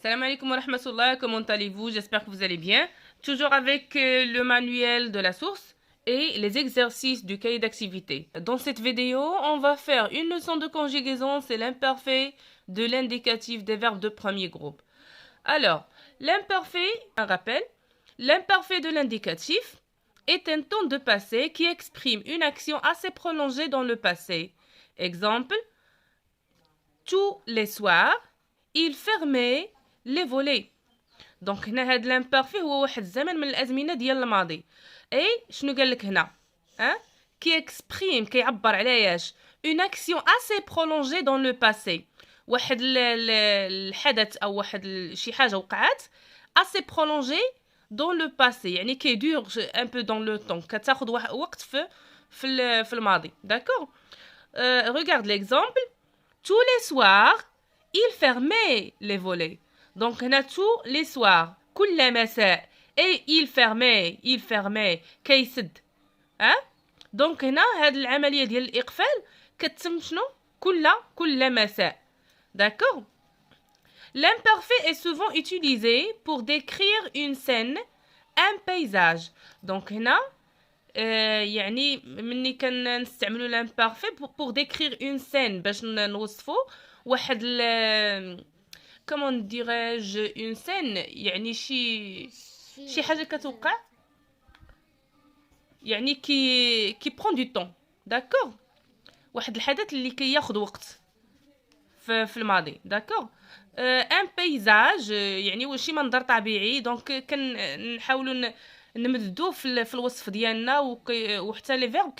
Salam alaikum wa rahmatullah, comment allez-vous? J'espère que vous allez bien. Toujours avec le manuel de la source et les exercices du cahier d'activité. Dans cette vidéo, on va faire une leçon de conjugaison, c'est l'imparfait de l'indicatif des verbes de premier groupe. Alors, l'imparfait, un rappel, l'imparfait de l'indicatif est un temps de passé qui exprime une action assez prolongée dans le passé. Exemple, tous les soirs, il fermait les volets. دونك هنا هاد l'imparfait هو واحد الزمن من الازمنه ديال الماضي. اي شنو قال لك هنا؟ كي اكسبريم كيعبر على اش une action assez prolongée dans le passé. واحد الحدث او واحد شي حاجه وقعت assez prolongée dans le passé يعني كيدور un peu dans le temps كتاخذ وقت في الماضي. D'accord? Regarde l'exemple. Tous les soirs, il fermait les volets. Donc, on a tous les soirs. كل مساء. Et il fermait. كيسد. Donc, هنا هاد العملية ديال الإقفال كتتم شنو؟ كل مساء. D'accord? L'imparfait est souvent utilisé pour décrire une scène, un paysage. Donc, هنا يعني مني كنستعملوا l'imparfait pour décrire une scène باش نوصفوا واحد comment dirais-je une scène يعني شي حاجه كتوقع يعني كي prend du temps. D'accord? واحد الحدث اللي كياخذ وقت في الماضي. D'accord? un paysage يعني شي منظر طبيعي. دونك كنحاولوا نمددو في الوصف ديالنا وحتى لي فيرب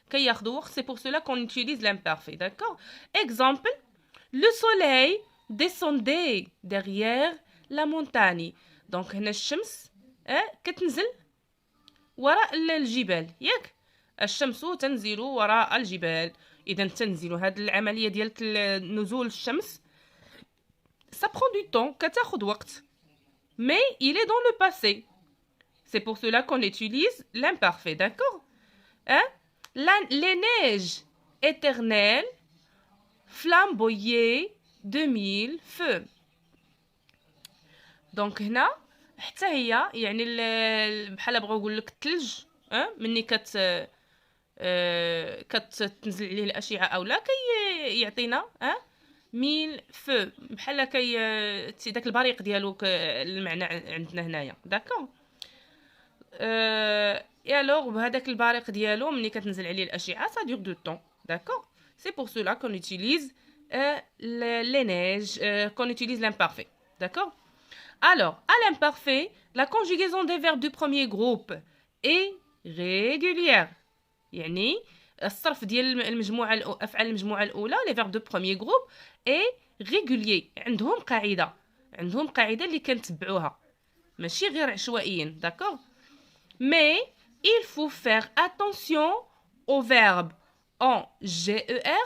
كياخدو وقت. C'est pour cela qu'on utilise l'imparfait. D'accord? Exemple, le soleil descendait derrière la montagne. Donc هنا الشمس كتنزل وراء الجبال. ياك الشمس تنزل وراء الجبال. اذا تنزل هذه العمليه ديال نزول الشمس ça prend du temps كتاخد وقت mais il est dans le passé. C'est pour cela qu'on utilise l'imparfait, d'accord? Les neiges éternelles flamboyaient de mille feux. Donc هنا حتى هي يعني بحال بغاو نقول لك الثلج مني كتنزل عليه الاشعه او لا كيعطينا ميل فو بحال داك البريق ديالو المعنى عندنا هنايا. داكور. et alors بهذاك البريق ديالو ملي كتنزل عليه الاشعه ça dure du temps. D'accord? C'est pour cela qu'on utilise les neiges, qu'on utilise l'imparfait. D'accord? Alors, à l'imparfait, la conjugaison des verbes du premier groupe est régulière. يعني الصرف ديال المجموعه افعال المجموعه الاولى les verbes de premier groupe est régulier. عندهم قاعده اللي كنتبعوها ماشي غير عشوائيا. D'accord? Mais il faut faire attention aux verbes en GER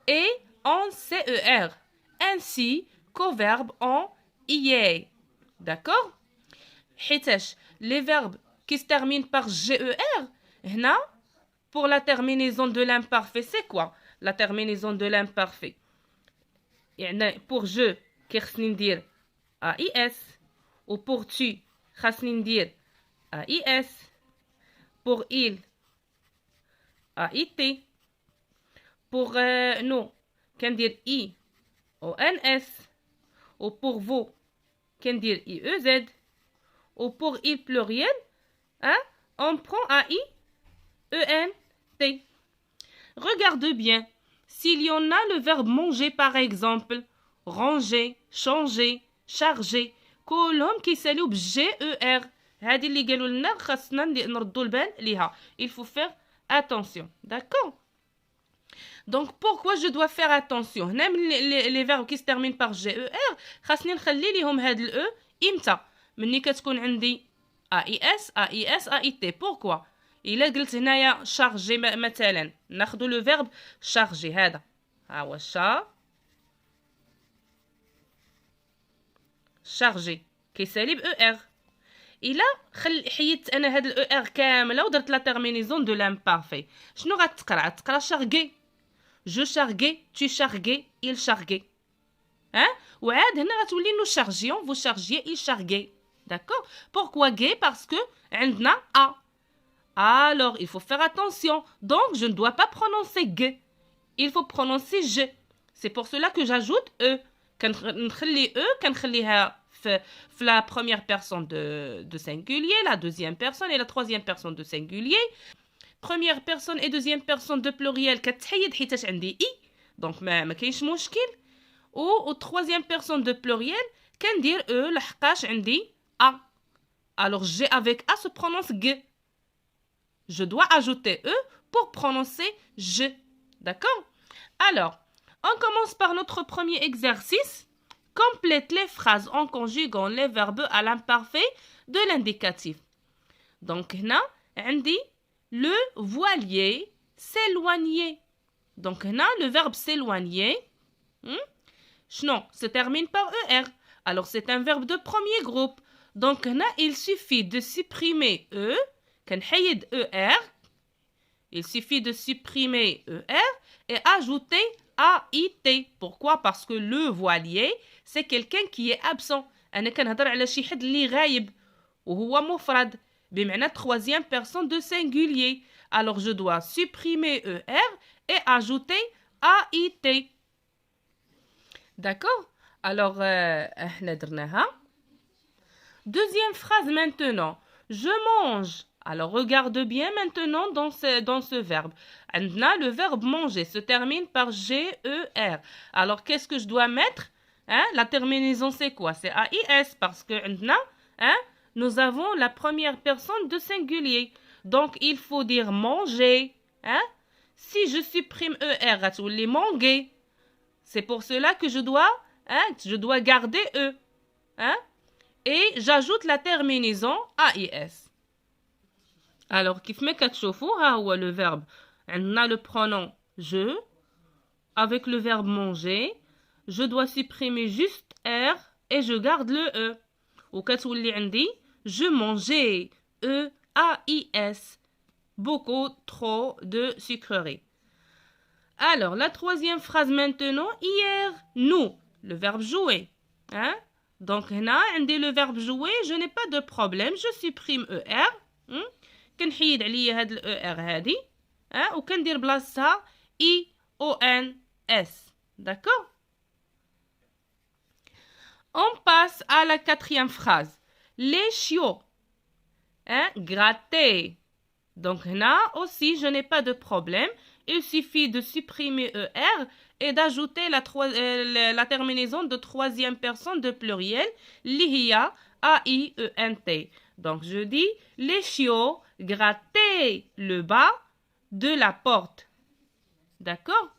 et en CER, ainsi qu'aux verbes en IE. D'accord? حيتاش les verbes qui se terminent par GER هنا pour la terminaison de l'imparfait c'est quoi? La terminaison de l'imparfait يعني pour je كيخصني ندير AIS ou pour tu خاصني ندير AIS, pour il, AIT, pour nous, qu'on dit I, ONS, ou pour vous, qu'on dit IEZ, ou pour il pluriel, on prend AI, ENT. Regarde bien, s'il y en a le verbe manger par exemple, ranger, changer, charger, كلهم كيساليو بالGER. هذه اللي قالوا لنا خاصنا نردوا البال ليها. Il faut faire attention. D'accord? Donc pourquoi je dois faire attention? هنا les verbes qui se terminent par GER خاصني نخلي ليهم هاد الاو امتى؟ مني كتكون عندي AIS AIT. Pourquoi? الا قلت هنايا charger مثلا ناخذ لو verbe charger هذا ها هو charger كيسالي ب ER. إلا حيدت انا هاد الاو ار كامله ودرت لا تيرمينيزون دو لامبارفي شنو غتقرا شارغي جو شارغي tu شارغي il شارغي. Hein? وعاد هنا غتولي nous chargions, vous chargiez, il charguait. D'accord? Pourquoi gay? Parce que عندنا a. Alors, il faut faire attention. Donc, je ne dois pas prononcer g. Il faut prononcer je. C'est pour cela que j'ajoute e. كنخلي e, كنخليها في la première personne de singulier, la deuxième personne et la troisième personne de singulier. Première personne et deuxième personne de pluriel كتحيد حيتاش عندي i. Donc, ما كاينش مشكل. Ou troisième personne de pluriel كندير e لحقاش عندي a. Alors, g avec a se prononce g. Je dois ajouter e pour prononcer je. D'accord? Alors, on commence par notre premier exercice. Complète les phrases en conjuguant les verbes à l'imparfait de l'indicatif. Donc, هنا عندي le voilier s'éloigner. Donc, هنا le verbe s'éloigner se termine par er. Alors, c'est un verbe de premier groupe. Donc, هنا il suffit de supprimer e. كنحيد er. Il suffit de supprimer er et ajouter AIT. Pourquoi? Parce que le voilier, c'est quelqu'un qui est absent. أنا كنهضر على شي حد اللي غايب وهو مفرد بمعنى troisième personne de singulier. Alors je dois supprimer ER et ajouter AIT. D'accord? Alors احنا درناها. Deuxième phrase maintenant. Je mange. Alors, regarde bien maintenant dans ce verbe. عندنا, le verbe manger se termine par G-E-R. Alors, qu'est-ce que je dois mettre? Hein? La terminaison, c'est quoi? C'est A-I-S parce que عندنا, hein, nous avons la première personne de singulier. Donc, il faut dire manger. Hein? Si je supprime E-R, غتولي manger. C'est pour cela que je dois garder E. Hein? Et j'ajoute la terminaison A-I-S. Alors, كيف ما كتشوفوا ها هو le verbe. عندنا le pronom je avec le verbe manger. Je dois supprimer juste R et je garde le E. وكتولي عندي je mangeais E-A-I-S. Beaucoup trop de sucreries. Alors, la troisième phrase maintenant. Hier, nous. Le verbe jouer. Hein? Donc, هنا عندي le verbe jouer. Je n'ai pas de problème. Je supprime ER. كنحيد عليا هاد الار هادي وكندير بلاصتها اي او ان اس. D'accord? On passe à la quatrième phrase. Les chiots gratter. Donc هنا aussi je n'ai pas de problème. Il suffit de supprimer er et d'ajouter la terminaison de troisième personne de pluriel اللي هي A-I-E-N-T. Donc je dis les chiots grattaient le bas de la porte. D'accord?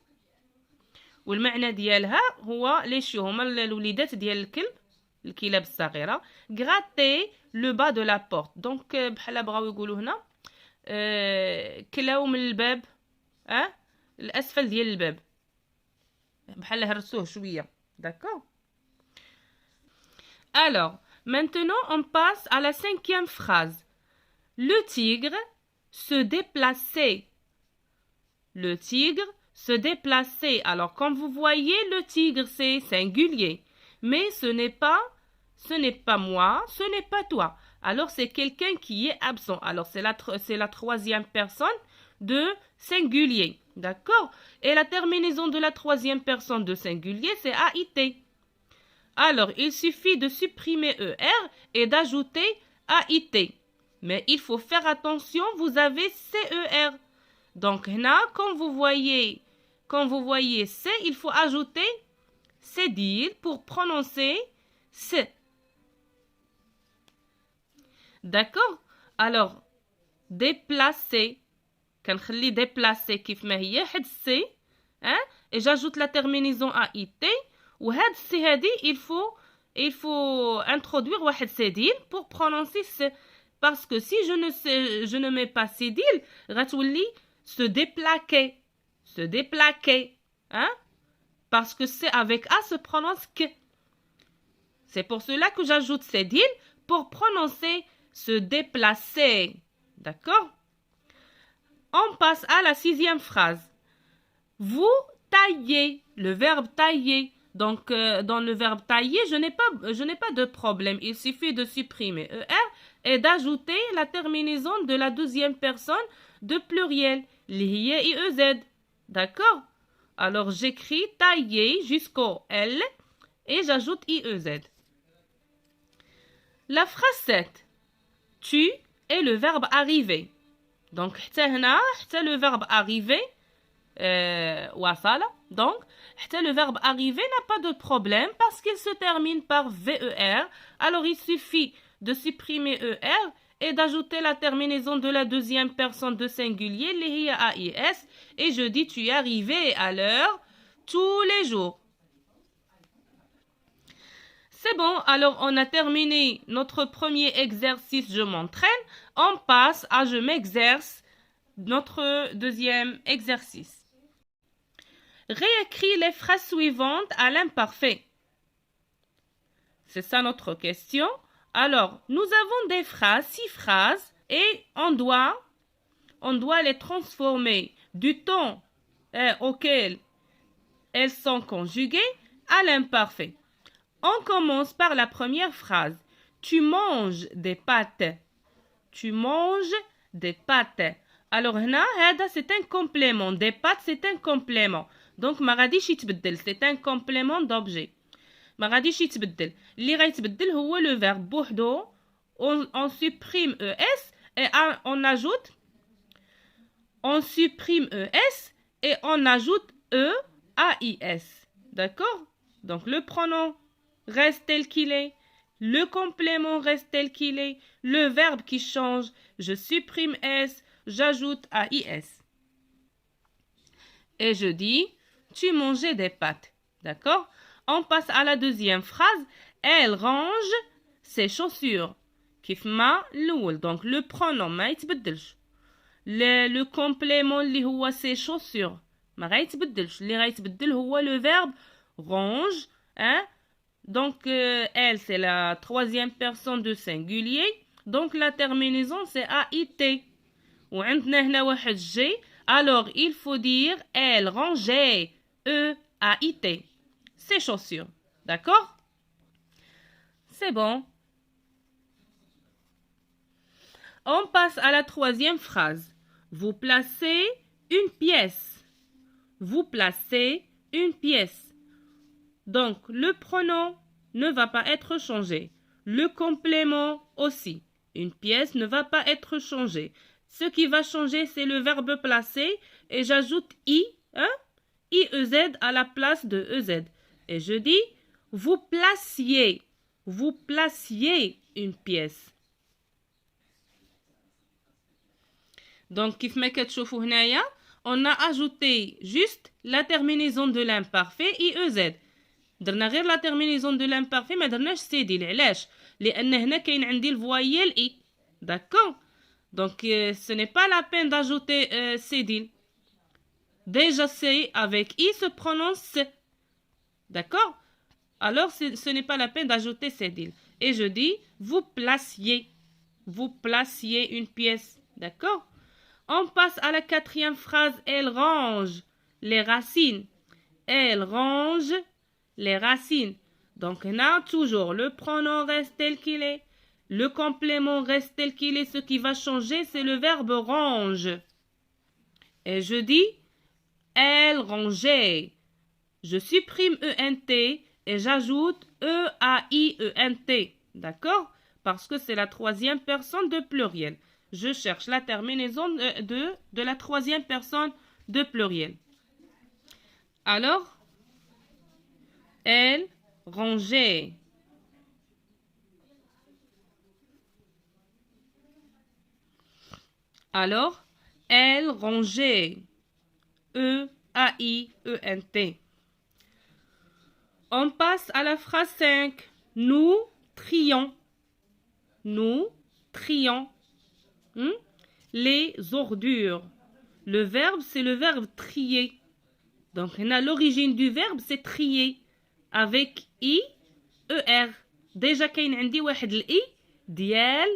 والمعنى ديالها هو les chiots هما الوليدات ديال الكلب الكلاب الصغيرة grattaient le bas de la porte. Donc بحال بغاو يقولوا هنا كلاو من الباب الأسفل ديال الباب بحال هرسوه شوية. D'accord? Alors, maintenant, on passe à la cinquième phrase. Le tigre se déplaçait. Le tigre se déplaçait. Alors, comme vous voyez, le tigre, c'est singulier. Mais ce n'est pas moi, ce n'est pas toi. Alors, c'est quelqu'un qui est absent. Alors, c'est la troisième personne de singulier. D'accord? Et la terminaison de la troisième personne de singulier, c'est AIT. Alors, il suffit de supprimer ER et d'ajouter AIT. Mais il faut faire attention, vous avez CER. Donc, là, quand vous voyez C, il faut ajouter cédille pour prononcer C. D'accord? Alors, déplacer. كنخلي déplacer كيف ما هي حد C. Et j'ajoute la terminaison AIT. وهاد السي هادي il faut introduire واحد cédille pour prononcer ce. Parce que si je ne mets pas cédille غتولي se déplaquer. Parce que c'est avec A se prononce que. C'est pour cela que j'ajoute cédille pour prononcer se déplacer. D'accord? On passe à la sixième phrase. Vous taillez. Le verbe tailler. Donc, dans le verbe tailler, je n'ai pas de problème. Il suffit de supprimer ER et d'ajouter la terminaison de la deuxième personne de pluriel, li hi IEZ. D'accord? Alors, j'écris tailler jusqu'au L et j'ajoute IEZ. La phrase 7. Tu est le verbe arriver. Donc, le verbe arriver, wasala. Donc, le verbe arriver n'a pas de problème parce qu'il se termine par VER. Alors, il suffit de supprimer ER et d'ajouter la terminaison de la deuxième personne de singulier, li hiya AIS. Et je dis, tu es arrivé à l'heure tous les jours. C'est bon, alors on a terminé notre premier exercice, je m'entraîne. On passe à je m'exerce, notre deuxième exercice. Réécris les phrases suivantes à l'imparfait. C'est ça notre question. Alors, nous avons des phrases, 6 phrases, et on doit les transformer du temps auquel elles sont conjuguées à l'imparfait. On commence par la première phrase. Tu manges des pâtes. Tu manges des pâtes. Alors, c'est un complément. Des pâtes, c'est un complément. Donc, ma غاديش يتبدل. C'est un complément d'objet. ما غاديش يتبدل. اللي غيتبدل هو le verbe بوحدو. On supprime ES et on ajoute. On supprime ES et on ajoute EAIS. D'accord? Donc, le pronom reste tel qu'il est. Le complément reste tel qu'il est. Le verbe qui change, je supprime S, j'ajoute AIS. Et je dis, tu mangeais des pâtes. D'accord? On passe à la deuxième phrase. Elle range ses chaussures. كيف ما الأول. Donc, le pronom ما يتبدلش. Le complément اللي هو ses chaussures ما غيتبدلش. اللي غيتبدل هو le verbe range. Hein? Donc, elle, c'est la troisième personne de singulier. Donc, la terminaison, c'est AIT. Ou هنا واحد G. Alors, il faut dire elle rangeait EAIT. Ses chaussures. D'accord? C'est bon. On passe à la troisième phrase. Vous placez une pièce. Vous placez une pièce. Donc, le pronom ne va pas être changé. Le complément aussi. Une pièce ne va pas être changée. Ce qui va changer, c'est le verbe placer. Et j'ajoute I, IEZ à la place de EZ. Et je dis, vous placiez une pièce. Donc, كيف ما كتشوفوا هنايا, on a ajouté juste la terminaison de l'imparfait IEZ. درنا غير لا terminaison de l'imparfait ما درناش سيديل. علاش؟ لان هنا كاين عندي الفويال اي. D'accord? Donc ce n'est pas la peine d'ajouter cédille. Déjà C avec I se prononce. D'accord? Alors ce n'est pas la peine d'ajouter cédille. Et je dis vous placiez une pièce. D'accord? On passe à la quatrième phrase. Elle range les racines. Elle range les racines. Donc, là, toujours, le pronom reste tel qu'il est. Le complément reste tel qu'il est. Ce qui va changer, c'est le verbe range. Et je dis, elle rangeait. Je supprime ENT et j'ajoute EAIENT. D'accord? Parce que c'est la troisième personne de pluriel. Je cherche la terminaison de la troisième personne de pluriel. Alors, elle rangeait. Alors, elle rangeait. EAIENT. On passe à la phrase 5. Nous trions. Nous trions les ordures. Le verbe, c'est le verbe trier. Donc, l'origine du verbe, c'est trier. Avec I, ER. Déjà, كاين عندي واحد الإي ديال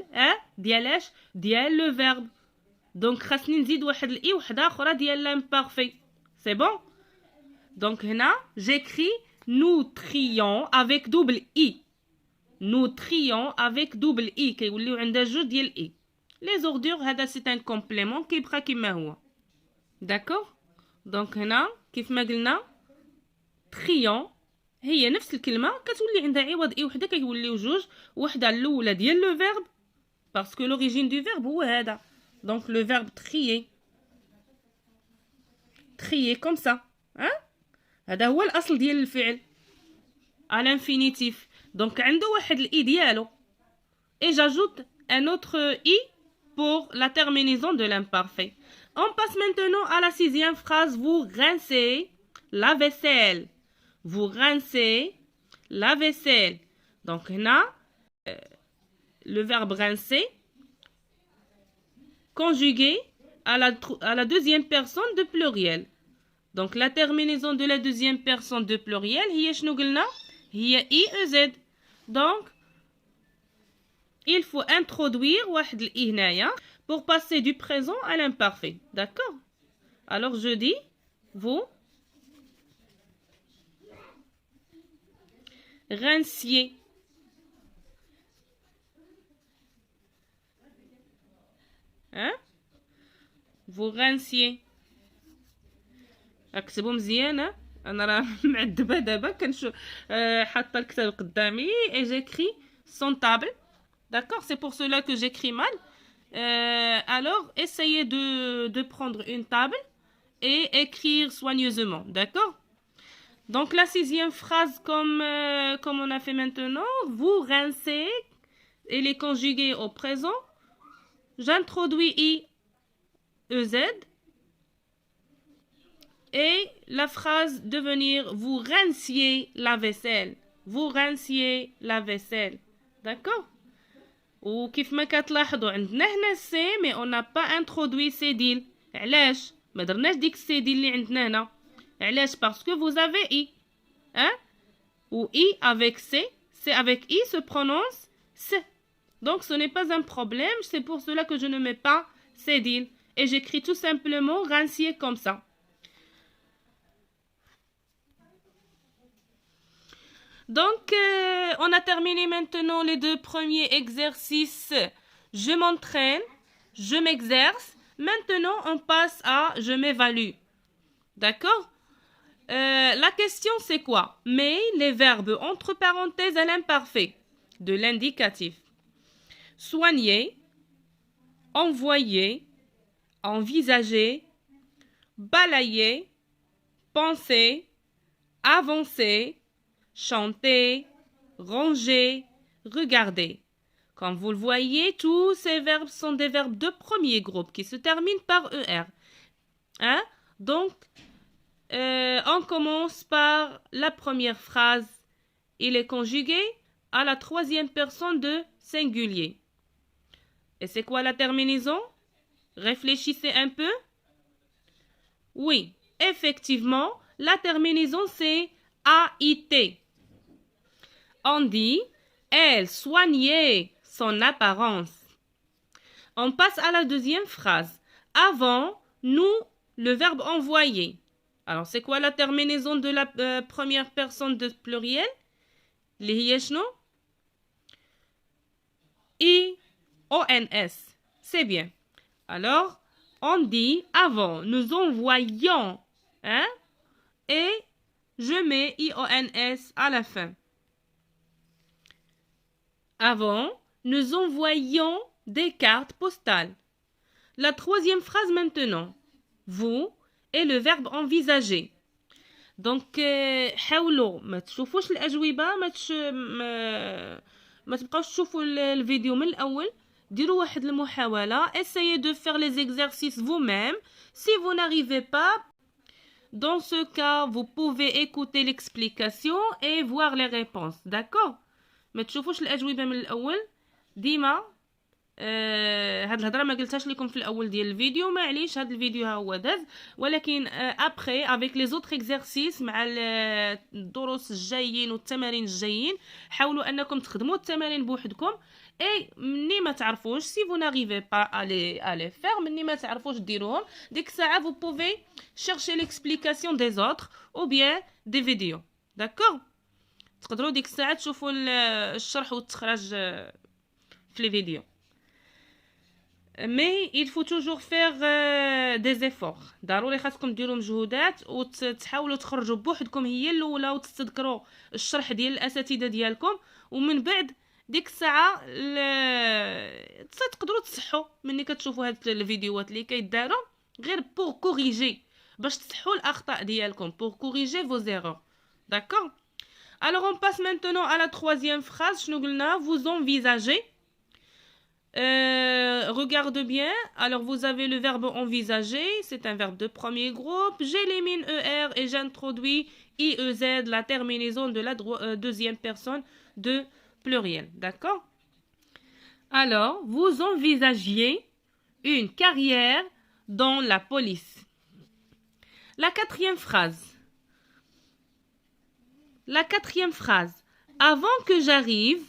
le verbe. Donc, خاصني نزيد واحد الإي وحدة أخرى ديال l'imparfait. C'est bon? Donc, هنا, j'écris nous trions avec double i. Nous trions avec double i كيوليو عندها جوج ديال i. Les ordures هذا c'est un complément كيبقى كما هو. D'accord? Donc هنا كيف ما قلنا trions هي نفس الكلمة كتولي عندها عوض اي وحدة كيوليو جوج، وحدة الأولى ديال لو فيرب parce que l'origine du verbe هو هذا. Donc le verbe trier. Trier comme ça. Hein? هذا هو الأصل ديال الفعل. À l'infinitif. Donc عنده واحد الاي ديالو. Et j'ajoute un autre i pour la terminaison de l'imparfait. On passe maintenant à la sixième phrase. Vous rincez la vaisselle. Vous rincez la vaisselle. Donc هنا le verbe rincer conjugué à la deuxième personne de pluriel. Donc la terminaison de la deuxième personne de pluriel هي شنو قلنا؟ هي IEZ. Donc il faut introduire واحد الإي هنايا pour passer du présent à l'imparfait. D'accord? Alors je dis vous rinciez. Hein? Vous rinciez. اكتبوا مزيان. انا راه معذبه دابا كنشوف حاطه الكتاب قدامي et j'écris sans table. D'accord? C'est pour cela que j'écris mal. Alors essayez de prendre une table et écrire soigneusement. D'accord? Donc la sixième phrase comme on a fait maintenant, vous rincez, elle est conjuguée au présent. J'introduis IEZ et la phrase devenir vous rinciez la vaisselle. Vous rinciez la vaisselle. D'accord? وكيف ما كتلاحظوا عندنا هنا سي mais on n'a pas introduit سيديل. علاش ما درناش ديك السيديل اللي عندنا هنا؟ علاش؟ parce que vous avez i. Hein? Ou i avec c avec i se prononce c. Donc ce n'est pas un problème, c'est pour cela que je ne mets pas cédille et j'écris tout simplement rincier comme ça. Donc on a terminé maintenant les deux premiers exercices. Je m'entraîne, je m'exerce. Maintenant on passe à je m'évalue. D'accord? La question c'est quoi? Mais les verbes entre parenthèses à l'imparfait de l'indicatif. Soigner, envoyer, envisager, balayer, penser, avancer, chanter, ranger, regarder. Comme vous le voyez, tous ces verbes sont des verbes de premier groupe qui se terminent par ER. Hein? Donc, on commence par la première phrase. Il est conjugué à la troisième personne de singulier. Et c'est quoi la terminaison? Réfléchissez un peu. Oui, effectivement, la terminaison c'est AIT. On dit elle soignait son apparence. On passe à la deuxième phrase. Avant, nous, le verbe envoyer. Alors, c'est quoi la terminaison de la première personne de pluriel? اللي هي شنو؟ IONS. C'est bien. Alors, on dit avant, nous envoyons. Hein? Et je mets IONS à la fin. Avant, nous envoyons des cartes postales. La troisième phrase maintenant. Vous et le verbe envisager. Donc حاولوا ما تشوفوش الأجوبة ما تبقاوش تشوفوا الفيديو من الأول. ديروا واحد المحاولة. Essayez de faire les exercices vous-même. Si vous n'arrivez pas, dans ce cas, vous pouvez écouter l'explication et voir les réponses. D'accord? ما تشوفوش الأجوبة من الأول. ديما هاد الهضره ما قلتهاش لكم في الاول ديال الفيديو، معليش هاد الفيديو ها هو داز، ولكن ابري افيك لي زوتر اكزرسيس مع الدروس الجايين والتمارين الجايين حاولوا انكم تخدموا التمارين بوحدكم. اي مني ما تعرفوش سي فو ناريفي با الي فير، مني ما تعرفوش ديروهم ديك الساعه vous pouvez chercher l'explication des autres ou bien des vidéos. d'accord. تقدروا ديك الساعه تشوفوا الشرح والتخرج في لي فيديو. Mais il faut toujours faire des efforts. ضروري خاصكم ديروا مجهودات وتحاولوا تخرجوا بوحدكم هي الاولى وتستذكروا الشرح ديال الاساتذه ديالكم، ومن بعد ديك الساعه تقدروا تصحوا ملي كتشوفوا هاد الفيديوهات اللي كيداروا غير بور كوريجي باش تصحوا الاخطاء ديالكم بور كوريجي vos erreurs. D'accord. Alors on passe maintenant à la troisième phrase. شنو قلنا؟ vous envisagez. Regarde bien. Alors vous avez le verbe envisager, c'est un verbe de premier groupe. J'élimine ER et j'introduis IEZ, la terminaison de la deuxième personne de pluriel. D'accord? Alors, vous envisagiez une carrière dans la police. La quatrième phrase. La quatrième phrase. Avant que j'arrive,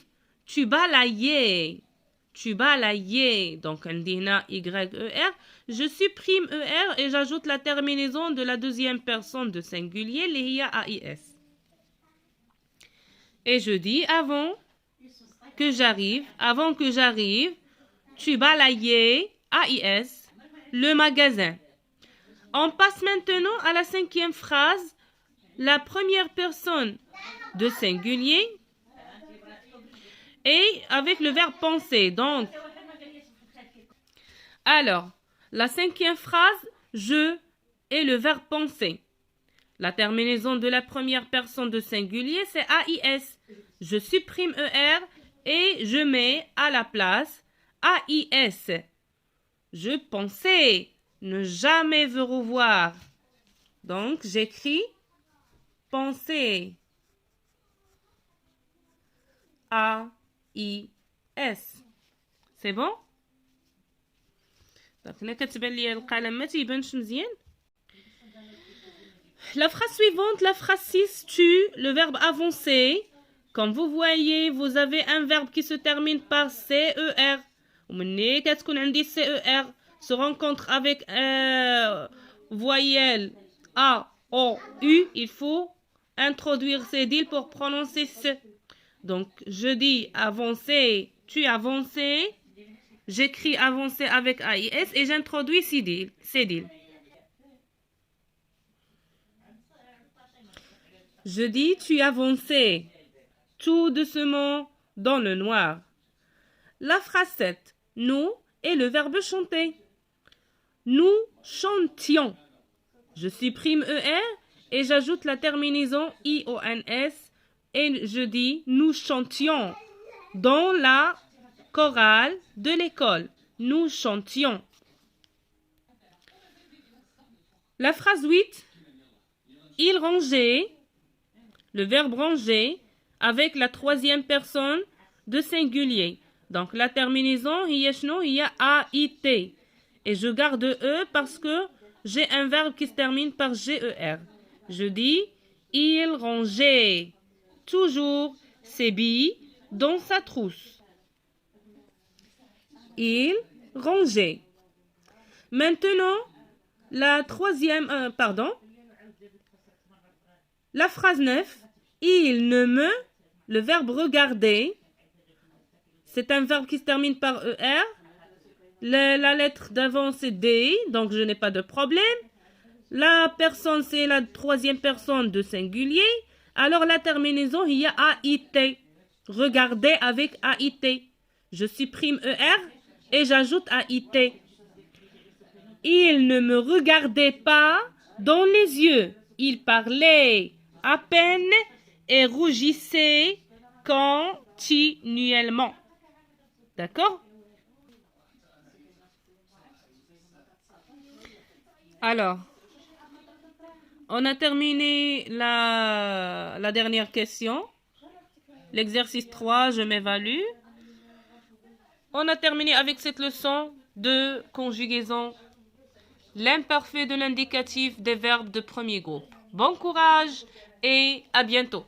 tu balayais. Tu balayais. Donc, on dit YER. Je supprime ER et j'ajoute la terminaison de la deuxième personne de singulier, l'IA AIS. Et je dis avant que j'arrive, tu balayais AIS, le magasin. On passe maintenant à la cinquième phrase. La première personne de singulier et avec le verbe penser. Donc, alors, la cinquième phrase, je et le verbe penser. La terminaison de la première personne de singulier, c'est AIS. Je supprime ER et je mets à la place AIS. Je pensais ne jamais vous revoir. Donc, j'écris penser. AIS. C'est bon? Donc, la phrase suivante, la phrase 6, tu, le verbe avancer. Comme vous voyez, vous avez un verbe qui se termine par CER. CER se rencontre avec voyelle A, O, U. Il faut introduire ces dils pour prononcer ce. Donc, je dis avancer, tu avancer. J'écris avancer avec AIS et j'introduis ces dils. Je dis tu avançais tout doucement dans le noir. La phrase 7. Nous et le verbe chanter. Nous chantions. Je supprime ER et j'ajoute la terminaison IONS et je dis nous chantions dans la chorale de l'école. Nous chantions. La phrase 8. Il rangeait. Le verbe ranger avec la troisième personne de singulier. Donc la terminaison, il y a AIT. Et je garde E parce que j'ai un verbe qui se termine par GER. Je dis, il rangeait toujours ses billes dans sa trousse. Il rangeait. Maintenant, la troisième, la phrase 9. Il ne me, le verbe regarder, c'est un verbe qui se termine par ER. La lettre d'avant c'est D, donc je n'ai pas de problème. La personne c'est la troisième personne de singulier. Alors la terminaison il y a AIT. Regarder avec AIT. Je supprime ER et j'ajoute AIT. Il ne me regardait pas dans les yeux. Il parlait à peine et rougissait continuellement. D'accord? Alors, on a terminé la dernière question. L'exercice 3, je m'évalue. On a terminé avec cette leçon de conjugaison, l'imparfait de l'indicatif des verbes de premier groupe. Bon courage et à bientôt.